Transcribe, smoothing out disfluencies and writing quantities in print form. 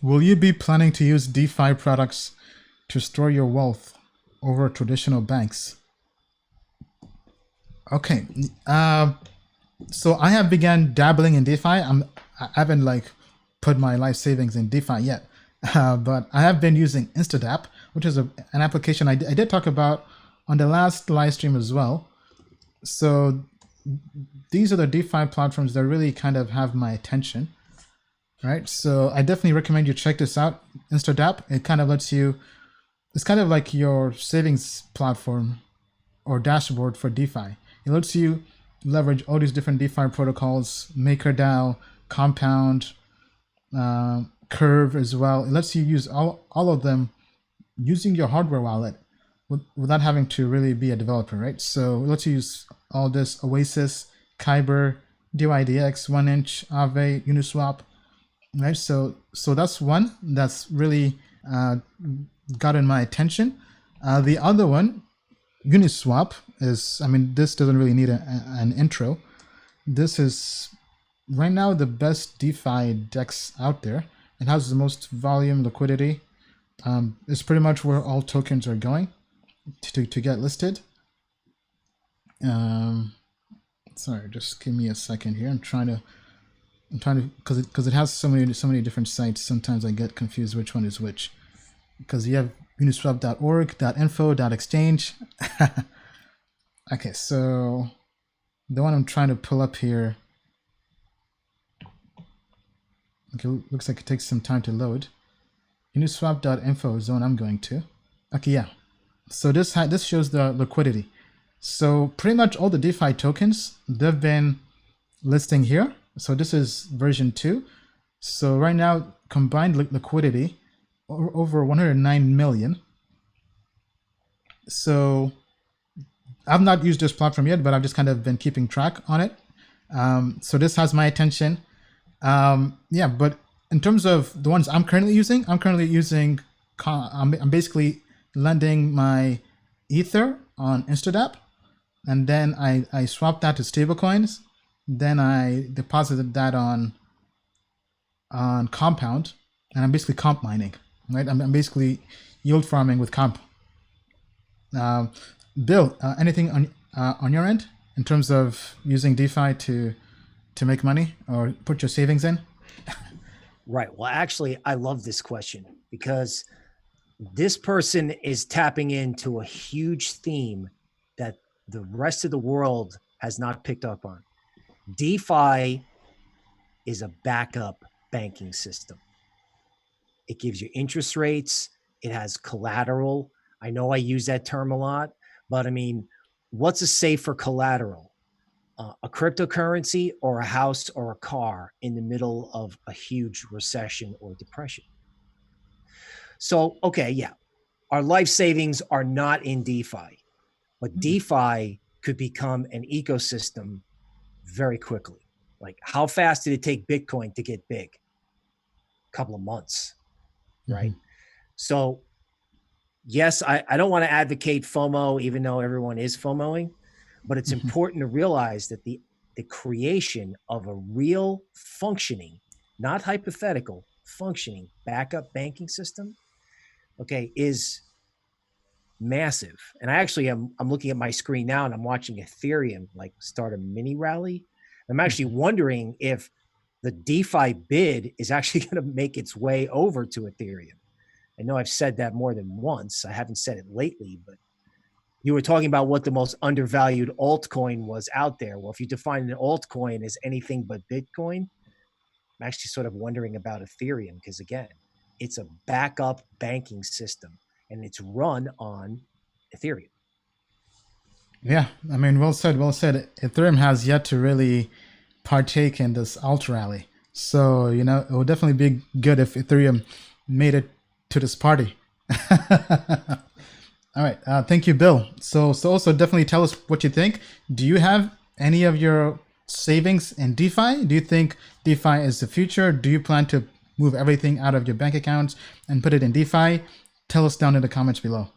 Will you be planning to use DeFi products to store your wealth over traditional banks? Okay. So I have began dabbling in DeFi. I haven't like put my life savings in DeFi yet, but I have been using InstaDApp, which is an application I did talk about on the last live stream as well. So these are the DeFi platforms that really kind of have my attention, right? So I definitely recommend you check this out. InstaDApp, it kind of lets you, it's kind of like your savings platform or dashboard for DeFi. It lets you leverage all these different DeFi protocols, MakerDAO, Compound, Curve as well. It lets you use all of them using your hardware wallet without having to really be a developer, right? So it lets you use all this Oasis, Kyber, DYDX, 1inch, Aave, Uniswap, right? So that's one that's really gotten my attention. The other one, Uniswap, is, I mean, this doesn't really need an intro. This is right now the best DeFi DEX out there. It has the most volume, liquidity. It's pretty much where all tokens are going to get listed. Sorry, just give me a second here. I'm trying to because it has so many different sites. Sometimes I get confused which one is which, because you have uniswap.org, .info, .exchange. Okay, so the one I'm trying to pull up here, okay, looks like it takes some time to load. Uniswap.info is the one I'm going to. Okay, yeah. So this shows the liquidity. So pretty much all the DeFi tokens, they've been listing here. So this is version 2. So right now, combined liquidity over 109 million. So I've not used this platform yet, but I've just kind of been keeping track on it. So this has my attention. Yeah, but in terms of the ones I'm currently using, I'm basically lending my Ether on InstaDApp, and then I swapped that to stablecoins. Then I deposited that on Compound, and I'm basically comp mining, right? I'm basically yield farming with comp. Bill, anything on your end in terms of using DeFi to make money or put your savings in? Right. Well, actually, I love this question because this person is tapping into a huge theme that the rest of the world has not picked up on. DeFi is a backup banking system. It gives you interest rates. It has collateral. I know I use that term a lot, but I mean, what's a safer collateral? A cryptocurrency or a house or a car in the middle of a huge recession or depression? So, okay, yeah, our life savings are not in DeFi, but DeFi could become an ecosystem very quickly. Like, how fast did it take Bitcoin to get big? A couple of months, right? So yes, I don't want to advocate FOMO, even though everyone is FOMOing, but it's important to realize that the creation of a real functioning, not hypothetical, functioning backup banking system, okay, is massive. And I actually I'm looking at my screen now and I'm watching Ethereum like start a mini rally. I'm actually wondering if the DeFi bid is actually going to make its way over to Ethereum. I know I've said that more than once. I haven't said it lately, but you were talking about what the most undervalued altcoin was out there. Well, if you define an altcoin as anything but Bitcoin, I'm actually sort of wondering about Ethereum because, again, it's a backup banking system and it's run on Ethereum. Yeah, I mean, well said, well said. Ethereum has yet to really partake in this alt rally. So, you know, it would definitely be good if Ethereum made it to this party. All right. Thank you, Bill. So also definitely tell us what you think. Do you have any of your savings in DeFi? Do you think DeFi is the future? Do you plan to move everything out of your bank accounts and put it in DeFi? Tell us down in the comments below.